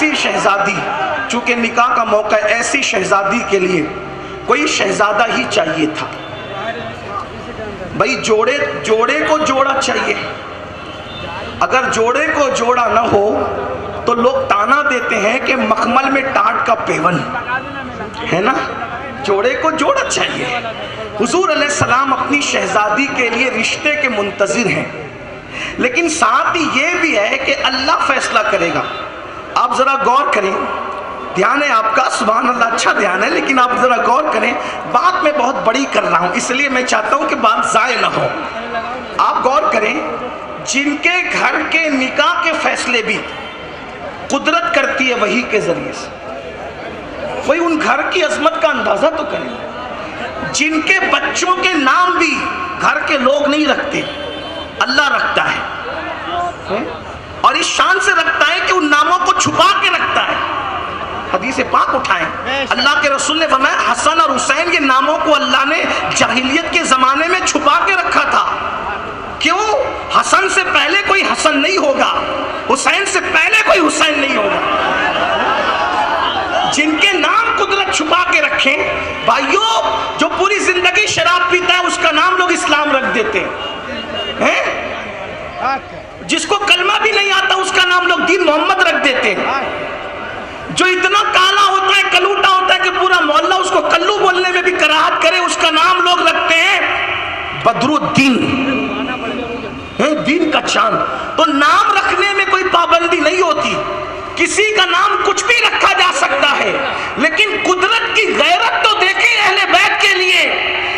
ایسی شہزادی، چونکہ نکاح کا موقع ہے، ایسی شہزادی کے لیے کوئی شہزادہ ہی چاہیے تھا. بھائی جوڑے کو جوڑا چاہیے. اگر جوڑے کو جوڑا نہ ہو تو لوگ تانا دیتے ہیں کہ مخمل میں ٹاٹ کا پیون ہے نا. جوڑے کو جوڑا چاہیے. حضور علیہ السلام اپنی شہزادی کے لیے رشتے کے منتظر ہیں، لیکن ساتھ ہی یہ بھی ہے کہ اللہ فیصلہ کرے گا. آپ ذرا غور کریں، دھیان ہے آپ کا، سبحان اللہ، اچھا دھیان ہے، لیکن آپ ذرا غور کریں. بات میں بہت بڑی کر رہا ہوں، اس لیے میں چاہتا ہوں کہ بات ضائع نہ ہو. آپ غور کریں، جن کے گھر کے نکاح کے فیصلے بھی قدرت کرتی ہے وحی کے ذریعے سے، وہی ان گھر کی عظمت کا اندازہ تو کریں. جن کے بچوں کے نام بھی گھر کے لوگ نہیں رکھتے، اللہ رکھتا ہے، اور اس شان سے رکھتا ہے کہ ان ناموں کو چھپا کے رکھتا ہے. حدیث پاک اٹھائیں، اللہ کے رسول نے فرمایا حسن اور حسین، یہ ناموں کو اللہ نے جاہلیت کے زمانے میں چھپا کے رکھا تھا. کیوں؟ حسن سے پہلے کوئی حسن نہیں ہوگا، حسین سے پہلے کوئی حسین نہیں ہوگا. جن کے نام قدرت چھپا کے رکھیں، بھائیوں، جو پوری زندگی شراب پیتا ہے اس کا نام لوگ اسلام رکھ دیتے ہیں. جس کو کلمہ بھی نہیں آتا اس کا نام لوگ دین محمد رکھ دیتے ہیں. جو اتنا کالا ہوتا ہے، کلوٹا ہوتا ہے کہ پورا محلہ اس کو کلو بولنے میں بھی کراہت کرے، اس کا نام لوگ رکھتے ہیں بدر الدین، دین کا چاند. تو نام رکھنے میں کوئی پابندی نہیں ہوتی، کسی کا نام کچھ بھی رکھا جا سکتا ہے، لیکن قدرت کی غیرت تو دیکھیں اہل بیت کے لیے.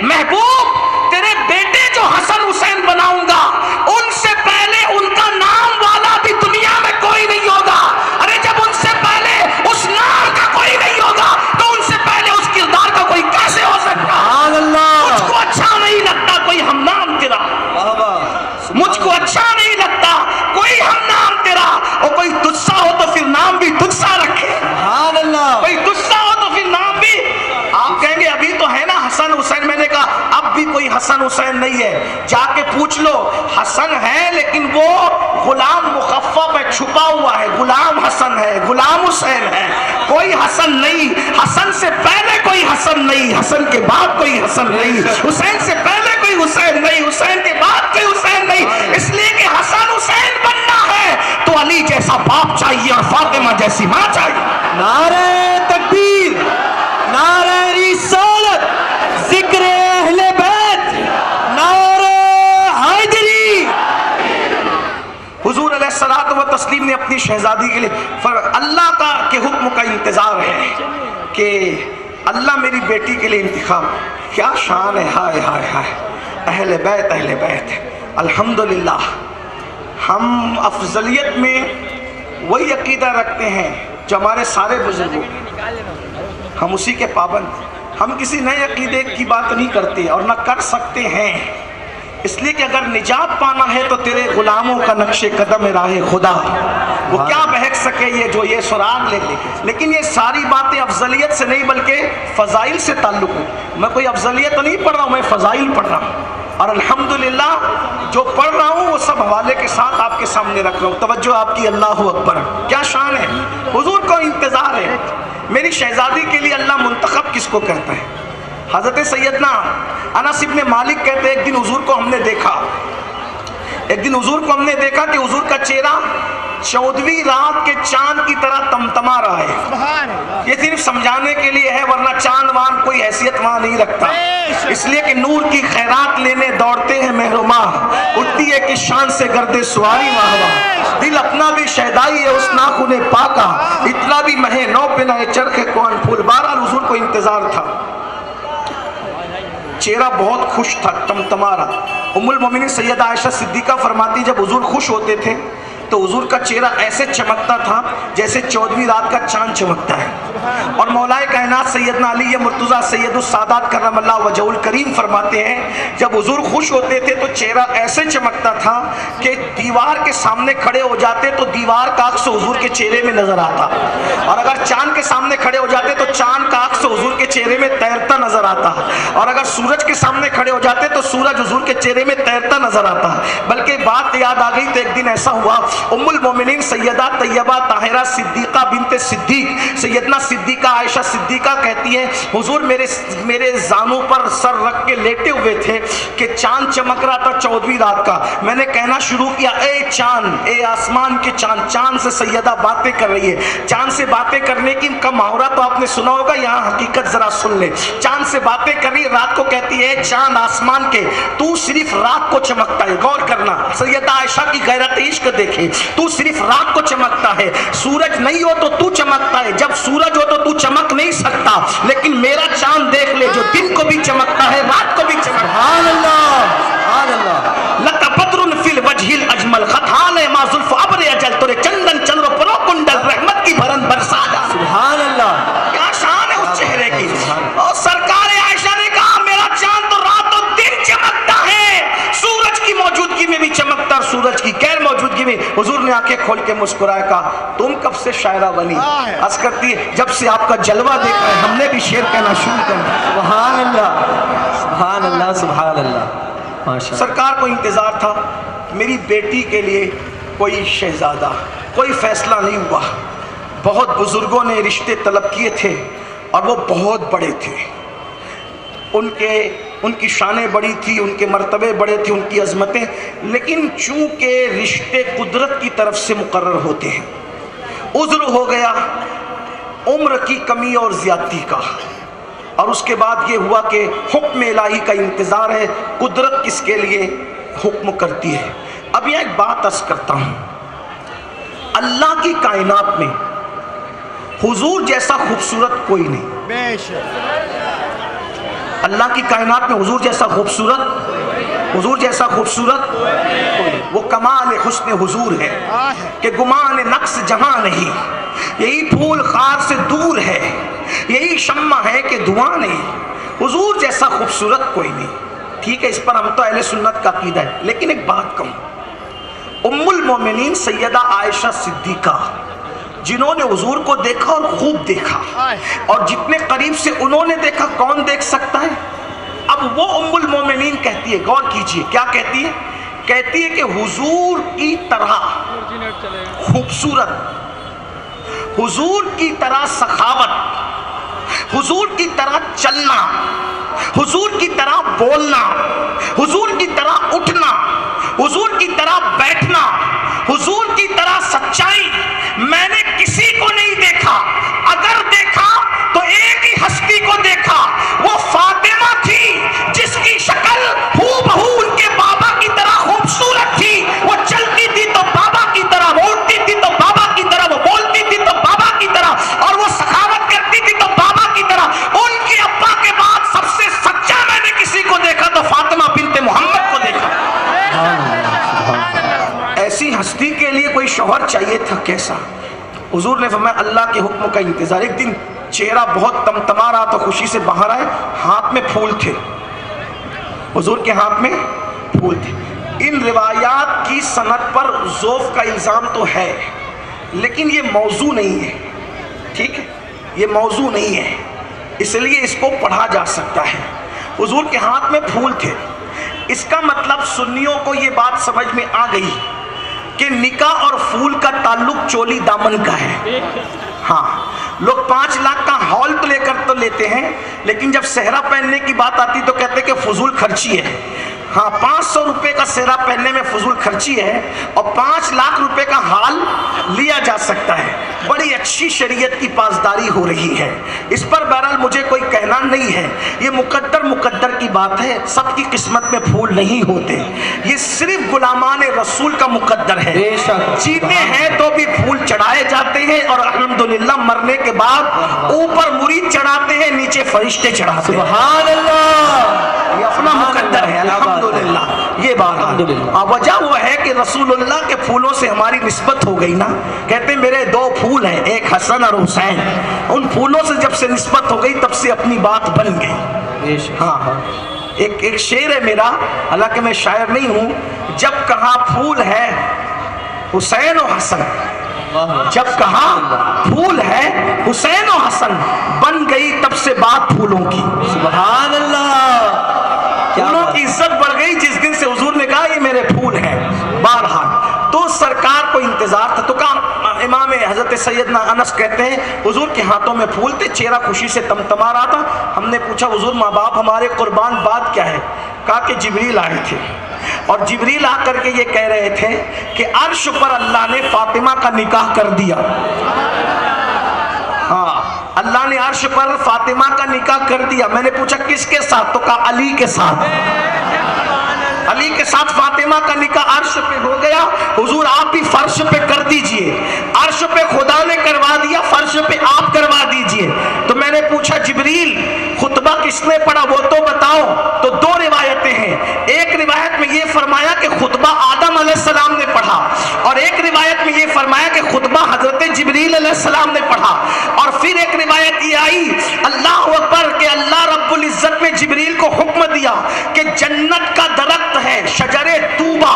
محبوب، تیرے بیٹے جو حسن حسین بناؤں گا، ان سے پہلے ان کا نام والا بھی دنیا میں کوئی نہیں ہوگا. ارے جب ان سے پہلے اس نام کا کوئی نہیں ہوگا تو ان سے پہلے اس کردار کا کوئی کیسے ہو سکتا؟ مجھ کو اچھا نہیں لگتا کوئی ہم نام تیرا، مجھ کو اچھا نہیں لگتا کوئی ہم نام تیرا. اور کوئی تجھ سا ہو تو پھر نام بھی تجھ سا رکھے. کوئی تجھ سا ہو تو پھر نام بھی. آپ کہیں گے ابھی تو ہے نا حسن حسین. میں نے کہا اب بھی کوئی حسن حسین نہیں ہے. جا کے پوچھ لو، حسن ہے لیکن وہ غلام مخفف ہے، چھپا ہوا ہے. غلام حسن ہے، غلام حسین ہے، کوئی حسن نہیں. حسن سے پہلے کوئی حسن نہیں، حسن کے بعد کوئی حسن نہیں. حسین سے پہلے کوئی حسین نہیں، حسین کے بعد کوئی حسین نہیں. اس لیے کہ حسن حسین بننا ہے تو علی جیسا باپ چاہیے اور فاطمہ جیسی ماں چاہیے. نعرہ تکبیر، نعرہ رسالت، ذکر اہل بیت، نعرہ حیدری. حضور علیہ الصلوۃ والتسلیم نے اپنی شہزادی کے لیے اللہ کا کے حکم کا انتظار ہے کہ اللہ میری بیٹی کے لیے انتخاب. کیا شان ہے، ہائے ہائے ہائے. اہل بیت، اہل بیت. الحمدللہ ہم افضلیت میں وہی عقیدہ رکھتے ہیں جو ہمارے سارے بزرگوں، ہم اسی کے پابند. ہم کسی نئے عقیدے کی بات نہیں کرتے اور نہ کر سکتے ہیں، اس لیے کہ اگر نجات پانا ہے تو تیرے غلاموں کا نقش قدم راہ خدا. وہ کیا بہک سکے یہ جو یہ سراغ لے. لیکن یہ ساری باتیں افضلیت سے نہیں بلکہ فضائل سے تعلق ہے. میں کوئی افضلیت تو نہیں پڑھ رہا ہوں، میں فضائل پڑھ رہا ہوں. اور الحمدللہ جو پڑھ رہا ہوں وہ سب حوالے کے ساتھ آپ کے سامنے رکھ رہا ہوں. توجہ آپ کی، اللہ اکبر. کیا شان ہے. حضور کو انتظار ہے. میری شہزادی کے لیے اللہ منتخب کس کو کرتا ہے؟ حضرت سیدنا انس ابن مالک کہتے ہیں ایک دن حضور کو ہم نے دیکھا کہ حضور کا چہرہ 14ویں رات کے چاند کی طرح تمتما رہا ہے. یہ صرف سمجھانے کے لیے ہے، ورنہ چاند وان کوئی حیثیت وہاں نہیں رکھتا. اس لیے کہ نور کی خیرات لینے دوڑتے ہیں مہرماں، اٹھتی ہے کہ شان سے گردے سواری واہ واہ. دل اپنا بھی شہدائی ہے اس ناخن پاکا، اتنا بھی مہے نو پہ نہ چرخ کون پھول. بہرحال حضور کو انتظار تھا. چہرہ بہت خوش تھا، تمتما رہا. ام المومنین سیدہ عائشہ صدیقہ فرماتی جب حضور خوش ہوتے تھے تو حضور کا چہرہ ایسے چمکتا تھا جیسے 14ویں رات کا چاند چمکتا ہے. اور مولا کائنات سیدنا علی مرتضیٰ سید السادات کرم اللہ وجہہ الکریم فرماتے ہیں جب حضور خوش ہوتے تھے تو چہرہ ایسے چمکتا تھا کہ دیوار کے سامنے کھڑے ہو جاتے تو دیوار کا عکس حضور کے چہرے میں نظر آتا، اور اگر چاند کے سامنے کھڑے ہو جاتے تو چاند کا عکس حضور کے چہرے میں تیرتا نظر آتا، اور اگر سورج کے سامنے کھڑے ہو جاتے تو سورج حضور کے چہرے میں تیرتا نظر آتا. بلکہ بات یاد آ گئی تو ایک دن ایسا ہوا उम्मुल मोमिनीन सैयदा तैयबा ताहिरा सिद्दीका बिनते सिद्दीक सैयदना सिद्दीका आयशा सिद्दीका कहती है, हुजूर मेरे जानों पर सर रख के लेटे हुए थे कि चांद चमक रहा था 14वीं रात का। मैंने कहना शुरू किया, ए चांद, ए आसमान के चांद। चांद से सैयदा बातें कर रही है। चांद से बातें करने की का मुहावरा तो आपने सुना होगा, यहाँ हकीकत जरा सुन ले। चांद से बातें कर रही है, रात को कहती है, चांद आसमान के, तू सिर्फ रात को चमकता है। गौर करना, सैयदा आयशा की गैरत इश्क देखे, तू सिर्फ रात को चमकता है, सूरज नहीं हो तो तू चमकता है, जब सूरज हो तो तू चमक नहीं सकता, लेकिन मेरा चांद देख ले जो दिन को भी चमकता है, रात को भी चमकता है। सुभान अल्लाह, लका बद्रुन फिल वजहिल अजमल खताने मा जुल्फ अब्र अजल, तोरे चंदन चंद्र परो कुंडल रहमत की भरन बरसा जा। सुभान अल्लाह, क्या शान है उस चेहरे की। और सरकार आयशा ने कहा, मेरा चांद तो रात और दिन चमकता है, सूरज की मौजूदगी में भी चमकता और सूरज की गैर मौजूदगी में। हुजूर ने आंखें खोल के मुस्कुराया, कहा, तुम कब से शायरा बनी? हंस करती है, जब से आपका जलवा देखा है हमने भी शेर कहना शुरू कर दिया। सुभान अल्लाह, सुभान अल्लाह, सुभान अल्लाह। माशाअल्लाह। सरकार को इंतजार था मेरी बेटी के लिए कोई शहजादा, कोई फैसला नहीं हुआ। बहुत बुजुर्गों ने रिश्ते तलब किए थे और वो बहुत बड़े थे, उनकी शानें बड़ी थी, उनके मर्तबे बड़े थे, उनकी अजमतें, लेकिन चूंकि रिश्ते कुदरत की तरफ से मुकर्रर होते हैं, उज़्र हो गया उम्र की कमी और ज़्यादती का, और उसके बाद ये हुआ कि हुक्म इलाही का इंतज़ार है, कुदरत किसके लिए हुक्म करती है। अब यह एक बात अर्ज़ करता हूँ, अल्लाह की कायनात में हुजूर जैसा खूबसूरत कोई नहीं। अल्लाह की कायनात में हुजूर जैसा खूबसूरत कोई, वो कमाल हुस्न हुजूर है कि गुमान नक्स जहां नहीं, यही फूल खार से दूर है, यही शम्मा है कि धुआं नहीं, हुजूर जैसा खूबसूरत कोई नहीं। ठीक है, इस पर हम तो अहले सुन्नत का अकीदा है, लेकिन एक बात कहूँ, उम्मुल मोमिनीन सैयदा आयशा सिद्दीका जिन्होंने हुजूर को देखा और खूब देखा, और जितने करीब से उन्होंने देखा कौन देख सकता है। अब वो उम्मुल मोमिनीन कहती है, गौर कीजिए क्या कहती है, कहती है कि हुजूर की तरह खूबसूरत, हुजूर की तरह सखावत, हुजूर की तरह चलना, हुजूर की तरह बोलना, हुजूर की तरह उठना, हुजूर की तरह बैठना, हुजूर की तरह सच्चाई मैंने किसी को नहीं देखा। अगर देखा तो एक ही हस्ती को देखा, वो फातिमा थी जिसकी शक्ल हूबहू उनके बाबा की तरह खूबसूरत थी। वो चलती थी तो बाबा की तरह, वो उठती थी तो बाबा की तरह, वो बोलती थी तो बाबा की तरह, और वो सखावत करती थी तो बाबा की तरह। उनके अब्बा के बाद सबसे सच्चा मैंने किसी को देखा तो फातिमा बिनते मोहम्मद को देखा। ऐसी हस्ती के लिए कोई शौहर चाहिए था कैसा। हुजूर ने फरमाया, अल्लाह के हुक्म का इंतजार। एक दिन चेहरा बहुत तमतमा रहा तो खुशी से बाहर आए, हाथ में फूल थे, हुजूर के हाथ में फूल थे। इन रिवायात की सनद पर ज़ौफ़ का इल्ज़ाम तो है, लेकिन ये मौजू नहीं है, ठीक है, ये मौजू नहीं है, इसलिए इसको पढ़ा जा सकता है। हुजूर के हाथ में फूल थे, इसका मतलब सुन्नियों को ये बात समझ में आ गई कि निकाह और फूल का ताल्लुक चोली दामन का है। हाँ, लोग 5 लाख का हॉल तो लेते हैं, लेकिन जब सेहरा पहनने की बात आती तो कहते हैं कि फजूल खर्ची है। हाँ, 500 रुपए का सेहरा पहनने में फजूल खर्ची है, और 5 लाख रुपए का हाल लिया जा सकता है। बड़ी अच्छी शरीयत की पासदारी हो रही है, इस पर बहरहाल मुझे कोई कहना नहीं है। ये मुकद्दर की बात है, सबकी किस्मत में फूल नहीं होते, ये सिर्फ गुलामान रसूल का मुकद्दर है। जीते हैं तो भी फूल चढ़ाए जाते हैं, और अल्हम्दुलिल्लाह मरने के बाद ऊपर मुरीद चढ़ाते हैं, नीचे फरिश्ते चढ़ाते हैं। सुभान अल्लाह, ये अपना मुकद्दर है, अल्हम्दुलिल्लाह। ये बात वजह वो है कि रसूलुल्लाह के फूलों से हमारी निस्बत हो गई ना। कहते मेरे 2 फूल हैं, एक हसन और हुसैन, उन फूलों से जब से निस्बत हो गई तब से अपनी बात बन गई। हाँ, एक शेर है मेरा, हालांकि मैं शायर नहीं हूँ, जब कहा फूल है हुसैन और हसन, जब कहा फूल है हुसैन और हसन, बन गई तब से बात फूलों की। सुभान अल्लाह, फूलों की इज्जत बढ़ गई जिस दिन से हुजूर ने कहा ये मेरे फूल हैं। बहरहाल तो सरकार को इंतजार था। तो कहा इमाम हजरत सैयदना अनस कहते हैं हुजूर के हाथों में फूल थे, चेहरा खुशी से तमतमा रहा था। हमने पूछा हुजूर माँ बाप हमारे कुर्बान, बात क्या है? कहा कि जिब्रील आए थे और जिब्रील आकर के ये कह रहे थे कि अर्श पर अल्लाह ने फातिमा का निकाह कर दिया। हाँ, अल्लाह ने अर्श पर फातिमा का निकाह कर दिया। मैंने पूछा किसके साथ? तो कहा अली के साथ। अली के साथ फातिमा का निकाह अर्श पे हो गया। हुजूर आप ही फर्श पे कर दीजिए। अर्श पे खुदा ने करवा दिया, फर्श पे आप करवा दीजिए। तो मैंने पूछा जिब्रील खुतबा किसने पढ़ा वो तो बताओ। तो दो रिवायतें हैं। एक रिवायत में ये फरमाया कि खुतबा आदम अलैहिस्सलाम ने पढ़ा और एक रिवायत में ये फरमाया कि खुतबा हजरत जिब्रील अलैहिस्सलाम ने पढ़ा। और फिर एक रिवायत ये आई अल्लाह अकबर के अल्लाह रब्बुल इज्जत ने जिब्रील को हुक्म दिया कि जन्नत का दरख्त है शजरे तूबा,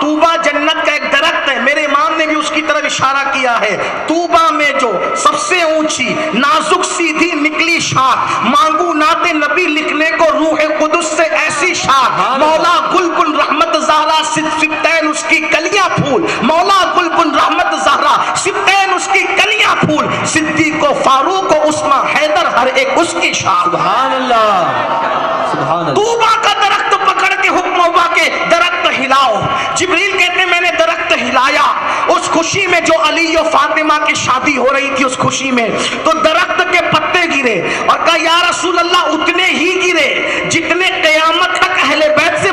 तूबा जन्नत का एक दरख्त है। मेरे इमाम ने भी उसकी तरफ इशारा किया है। तूबा में जो सबसे ऊंची नाजुक सीधी निकली शाख, मांगू नाते नबी लिखने को रूह कुदस से ऐसी शाख, मौला गुलबुल रहमत ज़हरा सिप्तैन उसकी कलियां फूल, मौला गुलबुल रहमत ज़हरा सिप्तैन उसकी कलियां फूल, सिद्दीक़ को फारूक को उस्मा हैदर हर एक उसकी शाख। सुभान अल्लाह, सुभान अल्लाह। तूबा का दरख्त पकड़ के हुक्म हुआ के दरख्त हिलाओ। जिब्रील कहते मैंने दरख्त हिलाया उस खुशी में जो अली और फातिमा की शादी हो रही थी, उस खुशी में तो दरख्त के पत्ते गिरे और कहा या रसूल अल्लाह उतने ही गिरे जितने क़यामत तक अहले बैत से